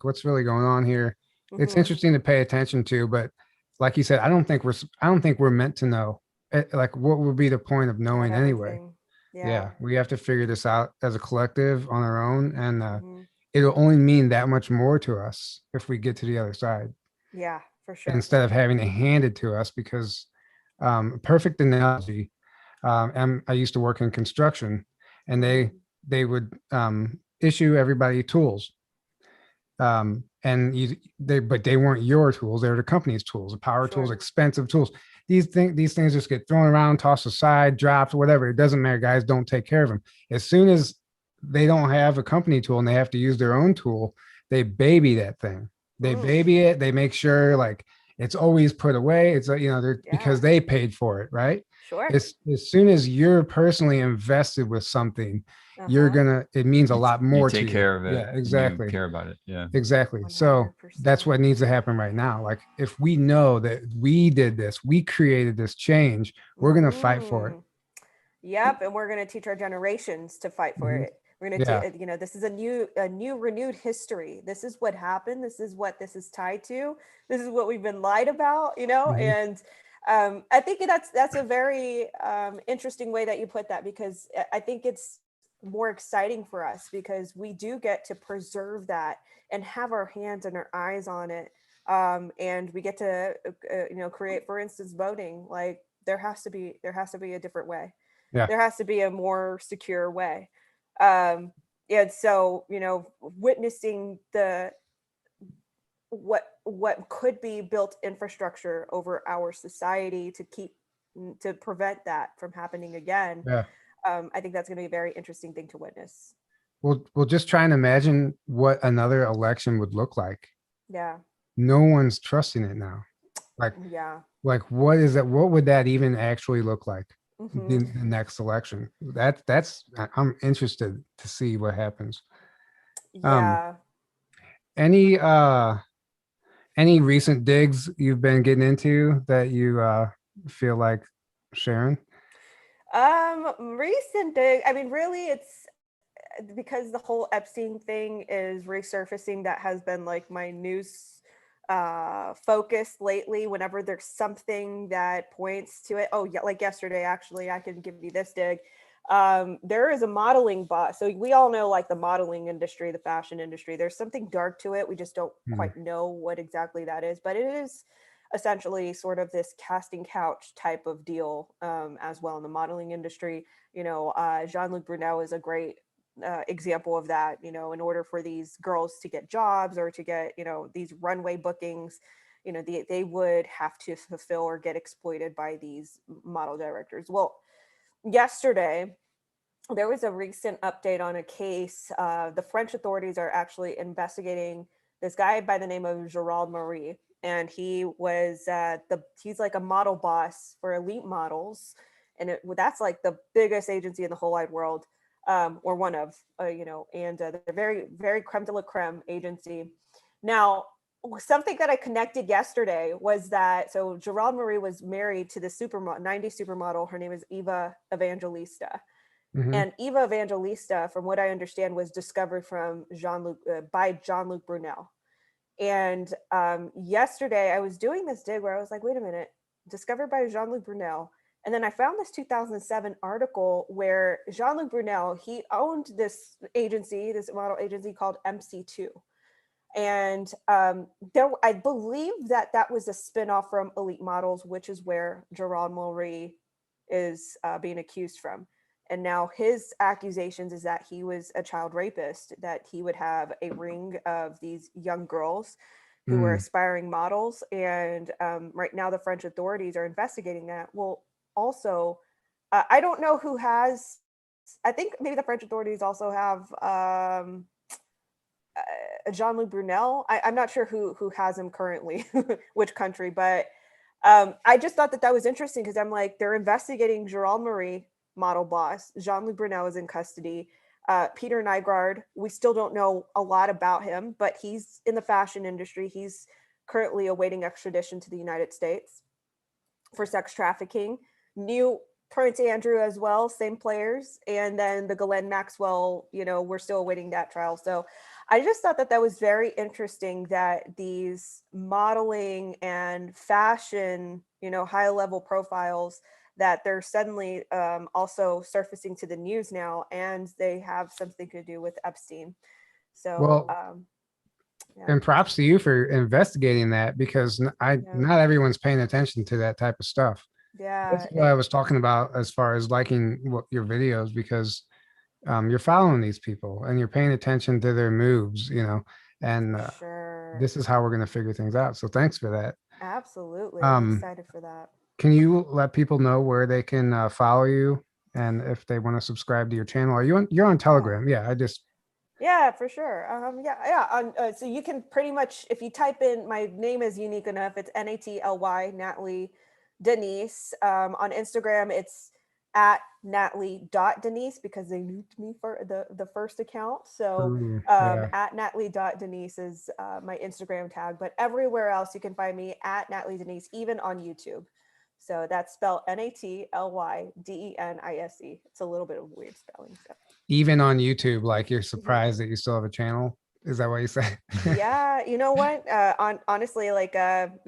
what's really going on here. It's interesting to pay attention to, but like you said, I don't think we're meant to know. Like, what would be the point of Not knowing anyway? everything. Yeah. Yeah, we have to figure this out as a collective on our own, and Hmm. it'll only mean that much more to us if we get to the other side, Yeah, for sure. instead of having it handed to us. Because perfect analogy. And I used to work in construction, and they would issue everybody tools. And but they weren't your tools; they were the company's tools, the power tools, Sure. expensive tools. These things just get thrown around, tossed aside, dropped, whatever. It doesn't matter. Guys don't take care of them. As soon as they don't have a company tool and they have to use their own tool, they baby that thing. They baby it. They make sure, like, it's always put away. It's because they paid for it, right? Sure. As soon as you're personally invested with something, it means a lot more to take you. care of it. Yeah, and exactly. you care about it. Yeah. Exactly. So 100%. that's what needs to happen right now. Like, if we know that we did this, we created this change, we're going to fight for it. Yep, and we're going to teach our generations to fight for it. We're going to, this is a new renewed history. This is what happened. This is what this is tied to. This is what we've been lied about, and I think that's a very interesting way that you put that, because I think it's more exciting for us because we do get to preserve that and have our hands and our eyes on it. And we get to, create, for instance, voting. Like, there has to be a different way. Yeah. There has to be a more secure way. And so, witnessing what could be built infrastructure over our society to prevent that from happening again. Yeah. I think that's going to be a very interesting thing to witness. We'll just try and imagine what another election would look like. Yeah. No one's trusting it now. Like, what is that? What would that even actually look like in the next election? I'm interested to see what happens. Yeah. Any recent digs you've been getting into that you feel like sharing? Recent dig. I mean, really, it's because the whole Epstein thing is resurfacing. That has been like my news focused lately whenever there's something that points to it. Oh yeah, like yesterday, actually, I can give you this dig. There is a modeling bot. So we all know like the modeling industry, the fashion industry, there's something dark to it. We just don't quite know what exactly that is, but it is essentially sort of this casting couch type of deal as well in the modeling industry. Jean-Luc Brunel is a great example of that. In order for these girls to get jobs or to get, these runway bookings, they would have to fulfill or get exploited by these model directors. Well, yesterday, there was a recent update on a case. The French authorities are actually investigating this guy by the name of Gerald Marie, and he was he's like a model boss for elite models, and that's like the biggest agency in the whole wide world, or one of, and they're very, very creme de la creme agency. Now, something that I connected yesterday was that, so Gerald Marie was married to the 90s supermodel. Her name is Eva Evangelista. And Eva Evangelista, from what I understand, was discovered by Jean-Luc Brunel. And yesterday I was doing this dig where I was like, wait a minute, discovered by Jean-Luc Brunel. And then I found this 2007 article where Jean-Luc Brunel, he owned this agency, this model agency called MC2. And I believe that was a spinoff from Elite Models, which is where Gerald Marie is being accused from. And now his accusations is that he was a child rapist, that he would have a ring of these young girls who were aspiring models. And right now the French authorities are investigating that. Well, also, I don't know who has, I think maybe the French authorities also have Jean-Luc Brunel. I'm not sure who has him currently, which country, but I just thought that was interesting because I'm like, they're investigating Gerald Marie, model boss. Jean-Luc Brunel is in custody. Peter Nygaard, we still don't know a lot about him, but he's in the fashion industry. He's currently awaiting extradition to the United States for sex trafficking. New Prince Andrew as well, same players. And then the Ghislaine Maxwell, we're still awaiting that trial. So I just thought that was very interesting that these modeling and fashion, high level profiles, that they're suddenly also surfacing to the news now, and they have something to do with Epstein. So, yeah. And props to you for investigating that, because not everyone's paying attention to that type of stuff. Yeah, that's what I was talking about as far as liking your videos, because you're following these people and you're paying attention to their moves, and sure. This is how we're going to figure things out. So thanks for that. Absolutely. I'm excited for that. Can you let people know where they can follow you, and if they want to subscribe to your channel? Are you you're on Telegram? Yeah, Yeah, for sure. So you can pretty much, if you type in, my name is unique enough. It's Natly, Natly Denise. On Instagram, it's at Natly.Denise, because they nuked me for the first account. So at Natly.Denise is my Instagram tag. But everywhere else you can find me at Natly Denise, even on YouTube. So that's spelled Natlydenise. It's a little bit of a weird spelling. So. Even on YouTube, like you're surprised that you still have a channel. Is that what you say? Yeah, you know what? Honestly, like, I've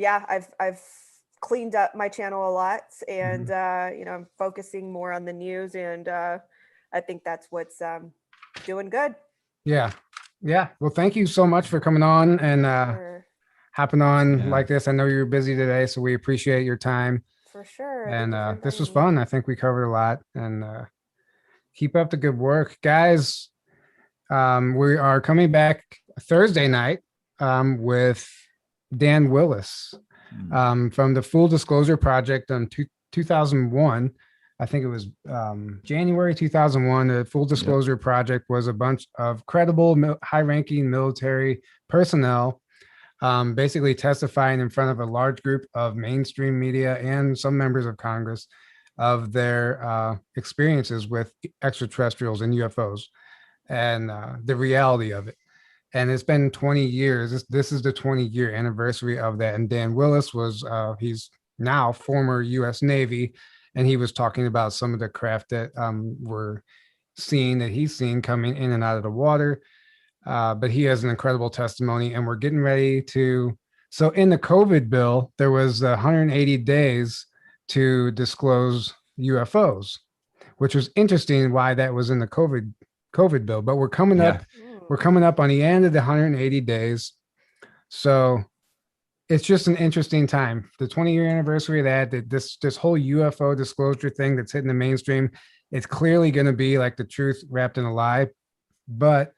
cleaned up my channel a lot, and I'm focusing more on the news, and I think that's what's doing good. Yeah. Well, thank you so much for coming on and hopping on like this. I know you're busy today, so we appreciate your time. For sure. And this was fun. I think we covered a lot, and keep up the good work, guys. We are coming back Thursday night with Dan Willis from the Full Disclosure Project in 2001. I think it was January 2001. The Full Disclosure Project was a bunch of credible, high-ranking military personnel basically testifying in front of a large group of mainstream media and some members of Congress of their experiences with extraterrestrials and UFOs and the reality of it. And it's been 20 years. This is the 20-year anniversary of that. And Dan Willis was, he's now former U.S. Navy, and he was talking about some of the craft that were seen, that he's seen coming in and out of the water. But he has an incredible testimony, and we're getting ready to So in the COVID bill, there was 180 days to disclose UFOs, which was interesting why that was in the COVID bill. But we're coming Yeah. up, on the end of the 180 days. So it's just an interesting time. The 20-year anniversary of that this whole UFO disclosure thing that's hitting the mainstream, it's clearly going to be like the truth wrapped in a lie, but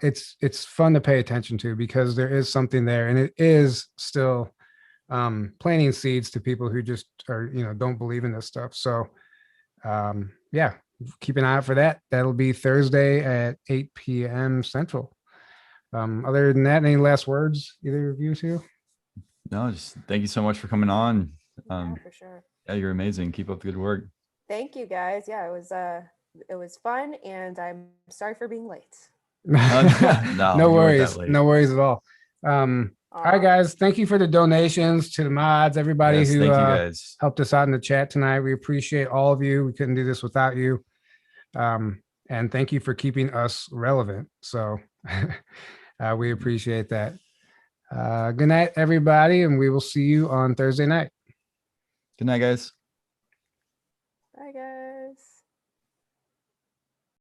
it's fun to pay attention to because there is something there, and it is still planting seeds to people who just are, don't believe in this stuff. So yeah, keep an eye out for that. That'll be Thursday at 8 p.m. Central. Other than that, any last words, either of you two? No, just thank you so much for coming on. Yeah, for sure. Yeah, you're amazing. Keep up the good work. Thank you guys. Yeah, it was fun, and I'm sorry for being late. No worries. No worries at all. All right, guys. Thank you for the donations to the mods, everybody who thank you guys. helped us out in the chat tonight. We appreciate all of you. We couldn't do this without you. And thank you for keeping us relevant. So we appreciate that. Good night, everybody, and we will see you on Thursday night. Good night, guys.